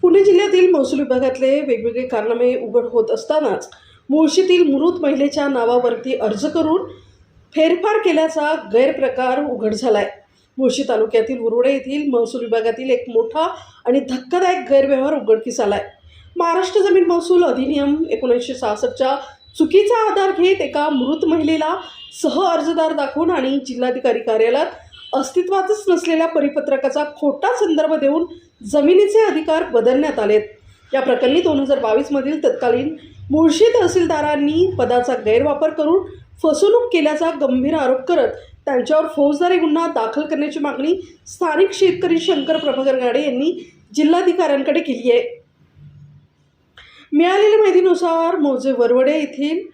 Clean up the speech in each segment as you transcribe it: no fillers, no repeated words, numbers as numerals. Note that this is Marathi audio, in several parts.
पुणे जिल्ह्यातील महसूल विभागातले वेगवेगळे कारनामे उघड होत असतानाच मुळशीतील मृत महिलेच्या नावावरती अर्ज करून फेरफार केल्याचा गैरप्रकार उघड झालाय। मुळशी तालुक्यातील उरुडे येथील महसूल विभागातील एक मोठा आणि धक्कादायक गैरव्यवहार उघडकीस आलाय। महाराष्ट्र जमीन महसूल अधिनियम 1966च्या चुकीचा आधार घेत एका मृत महिलेला सह अर्जदार दाखवून आणि जिल्हाधिकारी कार्यालयात अस्तित्वातच नसलेल्या परिपत्रकाचा खोटा संदर्भ देऊन जमिनीचे अधिकार बदलण्यात आलेत। या प्रकरणी 2022 मधील तत्कालीन मुळशी तहसीलदारांनी पदाचा गैरवापर करून फसवणूक केल्याचा गंभीर आरोप करत त्यांच्यावर फौजदारी गुन्हा दाखल करण्याची मागणी स्थानिक शेतकरी शंकर प्रभाकर गाडे यांनी जिल्हाधिकाऱ्यांकडे केली आहे। मिळालेल्या माहितीनुसार मौजे वरवडे येथील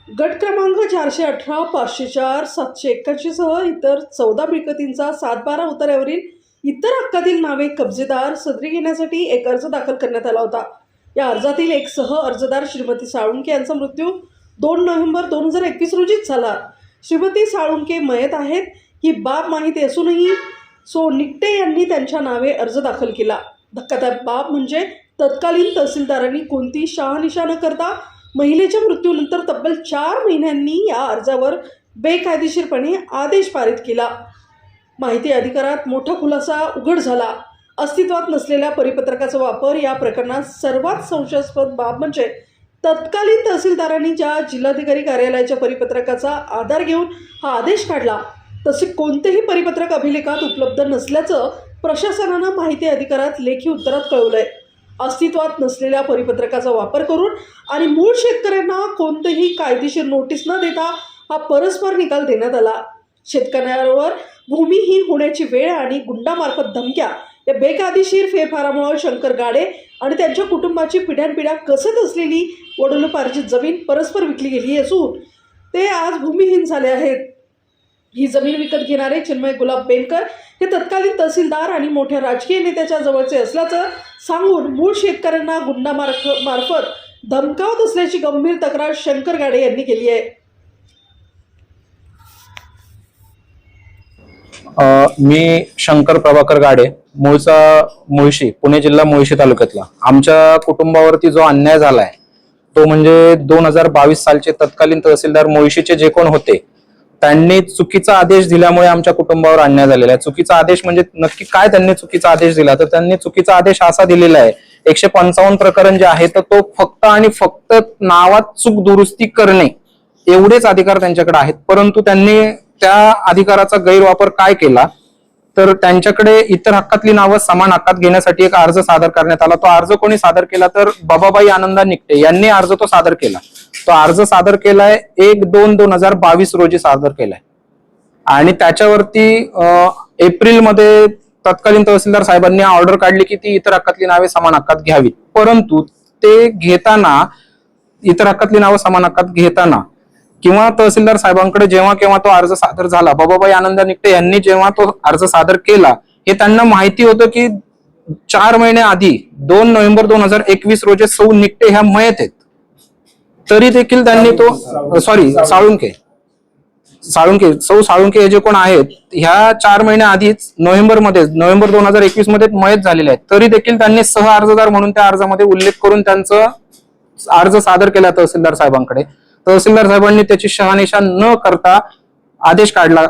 गट क्रमांक 418, 504, 781 सह इतर 14 मिळकतींचा 7/12 उतार्यावरील इतर हक्कातील नावे कब्जेदार सदरी घेण्यासाठी एक अर्ज दाखल करण्यात आला होता। या अर्जातील एक सह अर्जदार श्रीमती साळुंके यांचा मृत्यू 2 नोव्हेंबर 2021 रोजीच झाला। श्रीमती साळुंके मयत आहेत ही बाब माहिती असूनही निकटे यांनी त्यांच्या नावे अर्ज दाखल केला। धक्कादायक बाब म्हणजे तत्कालीन तहसीलदारांनी कोणती शहानिशा न करता महिलेच्या मृत्यूनंतर तब्बल 4 महिन्यांनी या अर्जावर बेकायदेशीरपणे आदेश पारित केला। माहिती अधिकारात मोठा खुलासा उघड झाला। अस्तित्वात नसलेल्या परिपत्रकाचा वापर या प्रकरणात सर्वात संशयास्पद बाब म्हणजे तत्कालीन तहसीलदारांनी ज्या जिल्हाधिकारी कार्यालयाच्या परिपत्रकाचा आधार घेऊन हा आदेश काढला तसे कोणतेही परिपत्रक अभिलेखात उपलब्ध नसल्याचं प्रशासनानं माहिती अधिकारात लेखी उत्तरात कळवलंय। अस्तित्वात नसलेल्या परिपत्रकाचा वापर करून आणि मूळ शेतकऱ्यांना कोणतेही कायदेशीर नोटीस न देता हा परस्पर निकाल देण्यात आला। शेतकऱ्यांवर भूमिहीन होण्याची वेळ आणि गुंडामार्फत धमक्या या बेकायदेशीर फेरफारामुळे शंकर गाडे आणि त्यांच्या कुटुंबाची पिढ्यानपिढ्या कसत असलेली वडिलोपार्जित जमीन परस्पर विकली गेली असून ते आज भूमिहीन झाले आहेत। ही जमीन विकत घेणारे चिन्मय गुलाब बेनकर हे तत्कालीन तहसीलदार आणि मोठ्या राजकीय नेत्याच्या जवळचे असल्याचं सांगून मूळ शेतकऱ्यांना गुंडामार्फत धमकावत असल्याची गंभीर तक्रार शंकर गाडे यांनी केली आहे। मी शंकर प्रभाकर गाडे, मूळचा मुळशी, पुणे जिल्हा मुळशी तालुक्यातला। आमच्या कुटुंबावरती जो अन्याय झालाय तो म्हणजे 2022 सालचे तत्कालीन तहसीलदार मुळशीचे जे कोण होते त्यांनी चुकीचा आदेश दिल्यामुळे आमच्या कुटुंबावर अन्याय झालेला आहे। चुकीचा आदेश म्हणजे नक्की काय त्यांनी चुकीचा आदेश दिला तर त्यांनी चुकीचा आदेश असा दिलेला आहे 155 प्रकरण जे आहे तर तो फक्त आणि फक्त नावात चूक दुरुस्ती करणे एवढेच अधिकार त्यांच्याकडे आहेत। परंतु त्यांनी त्या अधिकाराचा गैरवापर काय केला तर त्यांच्याकडे इतर हक्कातली नावं समान हक्कात घेण्यासाठी एक अर्ज सादर करण्यात आला। तो अर्ज कोणी सादर केला तर बाबाबाई आनंदा निकटे यांनी अर्ज तो सादर केला। तो अर्ज सादर केलाय 1/2/2022 रोजी सादर केलाय आणि त्याच्यावरती एप्रिल मध्ये तत्कालीन तहसीलदार साहेबांनी ऑर्डर काढली की ती इतर हक्कातली नावे समान हक्कात घ्यावीत। परंतु ते घेताना इतर हक्कातली नावं समान हक्कात घेताना किंवा तहसीलदार साहेबांकडे जेव्हा केव्हा तो अर्ज सादर झाला, बाबाबाई आनंदा निकटे यांनी जेव्हा तो अर्ज सादर केला हे त्यांना माहिती होतं की 4 महिने आधी 2 नोव्हेंबर 2021 रोजी सौ निकटे ह्या मयत आहेत, तरी देखील त्यांनी तो सौ साळुंके हे जे कोण आहेत ह्या 4 महिन्या आधीच नोव्हेंबर 2021 मध्ये मयत झालेले आहेत, तरी देखील त्यांनी सह अर्जदार म्हणून त्या अर्जामध्ये उल्लेख करून त्यांचा अर्ज सादर केला तहसीलदार साहेबांकडे। तहसीलदार साहेबांनी त्याची शहानिशा न करता आदेश काढला।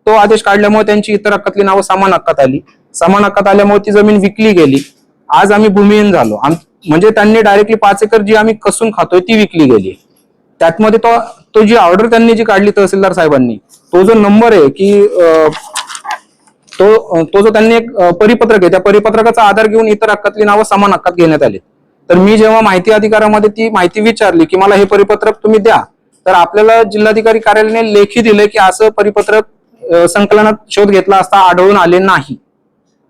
तो आदेश काढल्यामुळे त्यांची इतर हक्कातली नावं समान हक्कात आली। समान हक्कात आल्यामुळे ती जमीन विकली गेली। आज आम्ही भूमिहीन झालो। म्हणजे त्यांनी डायरेक्टली 5 एकर जी आम्ही कसून खातोय ती विकली गेली। त्यातमध्ये तो जी ऑर्डर त्यांनी जी काढली तहसीलदार साहेबांनी तो जो नंबर आहे की तो जो त्यांनी एक परिपत्रक आहे त्या परिपत्रकाचा आधार घेऊन इतर हक्कातली नावं समान हक्कात घेण्यात आली। तर मी जेव्हा माहिती अधिकारामध्ये ती माहिती विचारली की मला हे परिपत्रक तुम्ही द्या तर आपल्याला जिल्हाधिकारी कार्यालयाने लेखी दिले की असं परिपत्रक संकलनात शोध घेतला असता आढळून आले नाही।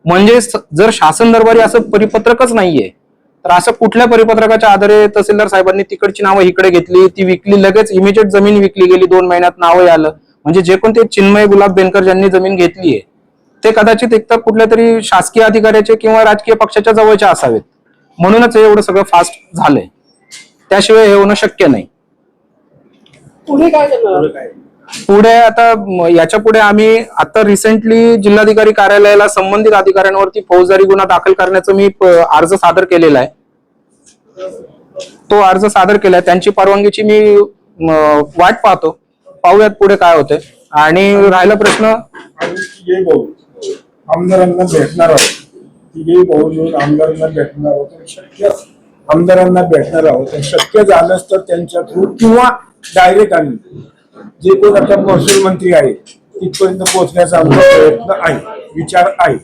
म्हणजे जर शासन दरबारी असं परिपत्रकच नाहीये तर असं कुठल्या परिपत्रकाच्या आधारे तहसीलदार साहेबांनी तिकडची नावं इकडे घेतली, ती विकली, लगेच इमिजिएट जमीन विकली गेली, 2 महिन्यात नावं आलं। म्हणजे जे कोण ते चिन्मय गुलाब बेनकर ज्यांनी जमीन घेतलीये ते कदाचित एकतर कुठल्या तरी शासकीय अधिकाऱ्याचे किंवा राजकीय पक्षाच्या जवळचे असावेत, म्हणूनच हे एवढं सगळं फास्ट झालंय। त्याशिवाय हे होणं शक्य नाही। पुढे काय करणार? पुढे आता याच्या पुढे आम्ही आता रिसेंटली जिल्हाधिकारी कार्यालयाला संबंधित अधिकाऱ्यांवरती फौजदारी गुन्हा दाखल करण्याचा मी अर्ज सादर केलेला आहे. तो अर्ज सादर केलाय, त्यांची परवानगीची मी वाट पाहतो. पाहूयात पुढे काय होते. आणि राहिला प्रश्न, आमदारांना भेटणार आहोत, तिघेही भाऊ येऊन आमदारांना भेटणार आहोत, शक्य आमदारांना भेटणार आहोत, शक्य झालंच तर त्यांच्या थ्रू किंवा डायरेक्ट आम्ही जे कोण आता महसूल मंत्री आहे तिथपर्यंत पोहोचण्याचा आमचा प्रयत्न आहे, विचार आहे.